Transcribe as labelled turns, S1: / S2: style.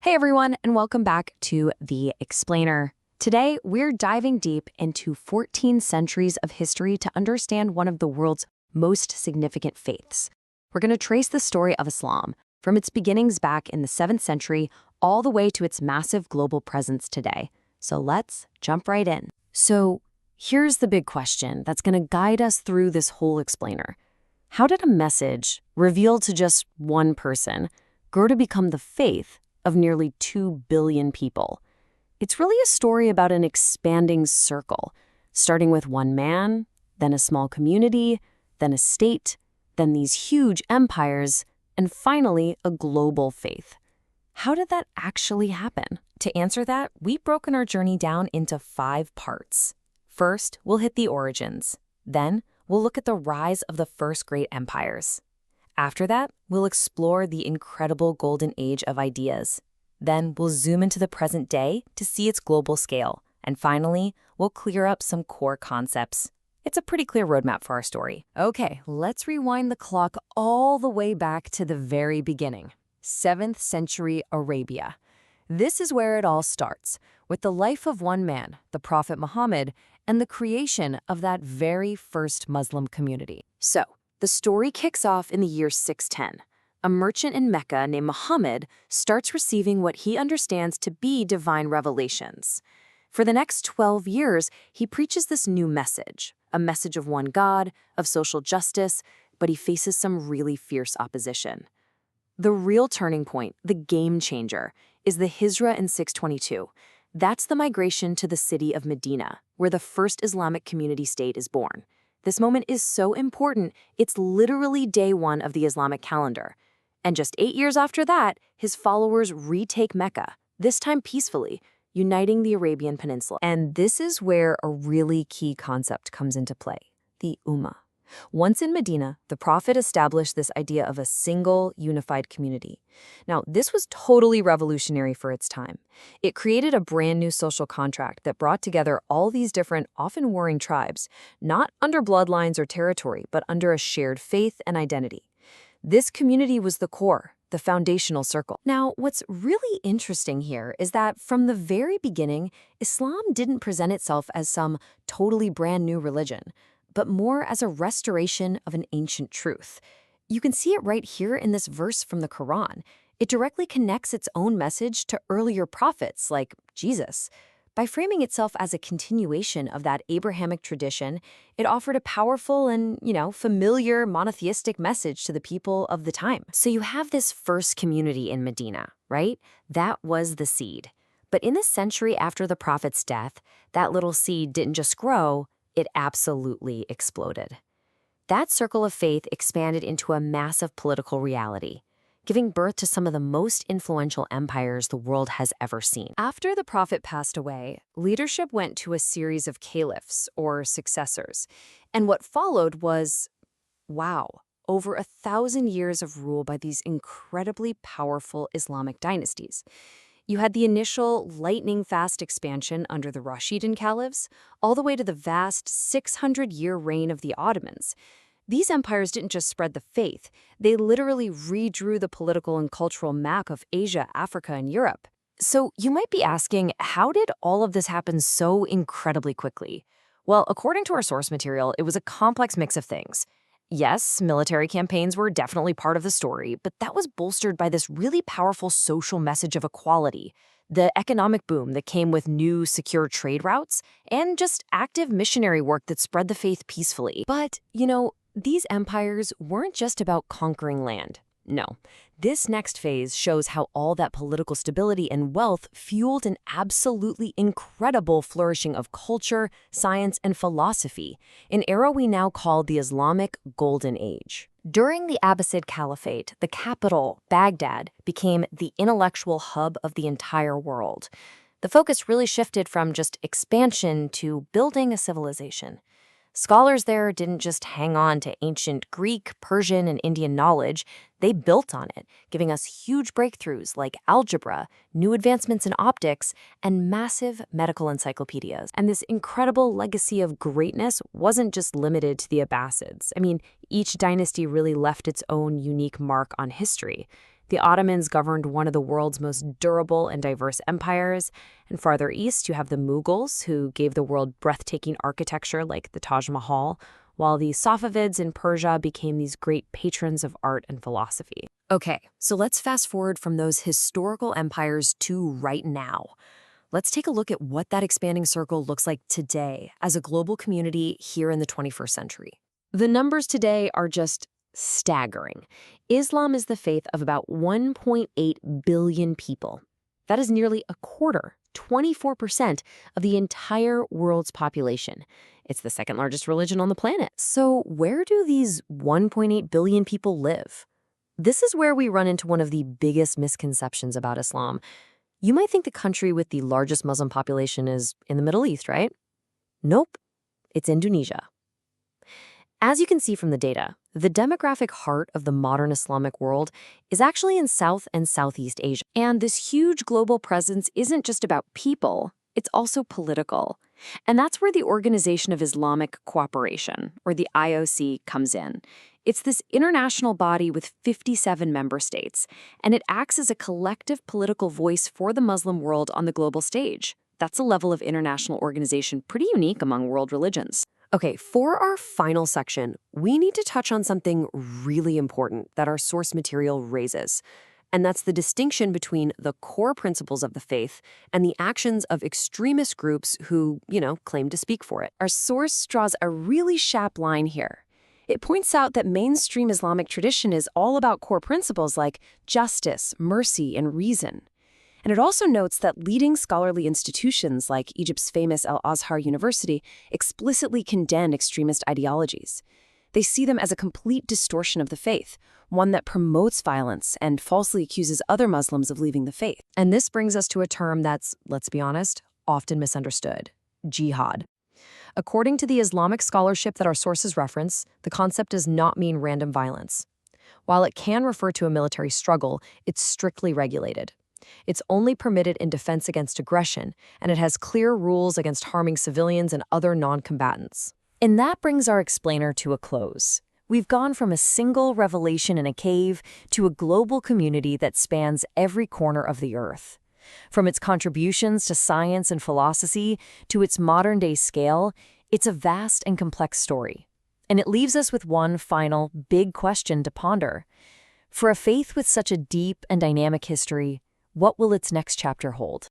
S1: Hey everyone, and welcome back to The Explainer. Today, we're diving deep into 14 centuries of history to understand one of the world's most significant faiths. We're going to trace the story of Islam, from its beginnings back in the 7th century all the way to its massive global presence today. So let's jump right in. So here's the big question that's going to guide us through this whole explainer. How did a message, revealed to just one person, grow to become the faith of nearly 2 billion people? It's really a story about an expanding circle, starting with one man, then a small community, then a state, then these huge empires, and finally a global faith. How did that actually happen?
S2: To answer that, we've broken our journey down into 5 parts. First, we'll hit the origins. Then, we'll look at the rise of the first great empires. After that, we'll explore the incredible golden age of ideas. Then, we'll zoom into the present day to see its global scale. And finally, we'll clear up some core concepts. It's a pretty clear roadmap for our story.
S1: Okay, let's rewind the clock all the way back to the very beginning. 7th century Arabia. This is where it all starts, with the life of one man, the Prophet Muhammad, and the creation of that very first Muslim community. So, the story kicks off in the year 610. A merchant in Mecca named Muhammad starts receiving what he understands to be divine revelations. For the next 12 years, he preaches this new message, a message of one God, of social justice, but he faces some really fierce opposition. The real turning point, the game changer, is the Hijra in 622. That's the migration to the city of Medina, where the first Islamic community state is born. This moment is so important, it's literally day 1 of the Islamic calendar. And just 8 years after that, his followers retake Mecca, this time peacefully, uniting the Arabian Peninsula.
S2: And this is where a really key concept comes into play, the Ummah. Once in Medina, the Prophet established this idea of a single, unified community. Now, this was totally revolutionary for its time. It created a brand new social contract that brought together all these different, often warring tribes, not under bloodlines or territory, but under a shared faith and identity. This community was the core, the foundational circle.
S1: Now, what's really interesting here is that from the very beginning, Islam didn't present itself as some totally brand new religion, but more as a restoration of an ancient truth. You can see it right here in this verse from the Quran. It directly connects its own message to earlier prophets like Jesus. By framing itself as a continuation of that Abrahamic tradition, it offered a powerful and, familiar monotheistic message to the people of the time.
S2: So you have this first community in Medina, right? That was the seed. But in the century after the Prophet's death, that little seed didn't just grow, it absolutely exploded. That circle of faith expanded into a massive political reality, giving birth to some of the most influential empires the world has ever seen.
S1: After the Prophet passed away, leadership went to a series of caliphs, or successors. And what followed was, wow, over 1,000 years of rule by these incredibly powerful Islamic dynasties. You had the initial lightning-fast expansion under the Rashidun caliphs, all the way to the vast 600-year reign of the Ottomans. These empires didn't just spread the faith, they literally redrew the political and cultural map of Asia, Africa, and Europe.
S2: So you might be asking, how did all of this happen so incredibly quickly? Well, according to our source material, it was a complex mix of things. Yes, military campaigns were definitely part of the story, but that was bolstered by this really powerful social message of equality, the economic boom that came with new, secure trade routes, and just active missionary work that spread the faith peacefully.
S1: But, these empires weren't just about conquering land.
S2: No. This next phase shows how all that political stability and wealth fueled an absolutely incredible flourishing of culture, science, and philosophy, an era we now call the Islamic Golden Age.
S1: During the Abbasid Caliphate, the capital, Baghdad, became the intellectual hub of the entire world. The focus really shifted from just expansion to building a civilization. Scholars there didn't just hang on to ancient Greek, Persian, and Indian knowledge. They built on it, giving us huge breakthroughs like algebra, new advancements in optics, and massive medical encyclopedias. And this incredible legacy of greatness wasn't just limited to the Abbasids. Each dynasty really left its own unique mark on history.
S2: The Ottomans governed one of the world's most durable and diverse empires, and farther east you have the Mughals, who gave the world breathtaking architecture like the Taj Mahal, while the Safavids in Persia became these great patrons of art and philosophy. Okay, so let's fast forward from those historical empires to right now. Let's take a look at what that expanding circle looks like today as a global community here in the 21st century. The numbers today are just staggering. Islam is the faith of about 1.8 billion people. That is nearly a quarter, 24% of the entire world's population. It's the second largest religion on the planet. So where do these 1.8 billion people live? This is where we run into one of the biggest misconceptions about Islam. You might think the country with the largest Muslim population is in the Middle East, right? Nope, it's Indonesia. As you can see from the data, the demographic heart of the modern Islamic world is actually in South and Southeast Asia. And this huge global presence isn't just about people, it's also political. And that's where the Organization of Islamic Cooperation, or the IOC, comes in. It's this international body with 57 member states, and it acts as a collective political voice for the Muslim world on the global stage. That's a level of international organization pretty unique among world religions. Okay, for our final section, we need to touch on something really important that our source material raises. And that's the distinction between the core principles of the faith and the actions of extremist groups who, claim to speak for it. Our source draws a really sharp line here. It points out that mainstream Islamic tradition is all about core principles like justice, mercy, and reason. And it also notes that leading scholarly institutions like Egypt's famous Al-Azhar University explicitly condemn extremist ideologies. They see them as a complete distortion of the faith, one that promotes violence and falsely accuses other Muslims of leaving the faith. And this brings us to a term that's, let's be honest, often misunderstood: jihad. According to the Islamic scholarship that our sources reference, the concept does not mean random violence. While it can refer to a military struggle, it's strictly regulated. It's only permitted in defense against aggression, and it has clear rules against harming civilians and other non-combatants. And that brings our explainer to a close. We've gone from a single revelation in a cave to a global community that spans every corner of the earth. From its contributions to science and philosophy to its modern-day scale, it's a vast and complex story. And it leaves us with one final, big question to ponder. For a faith with such a deep and dynamic history, what will its next chapter hold?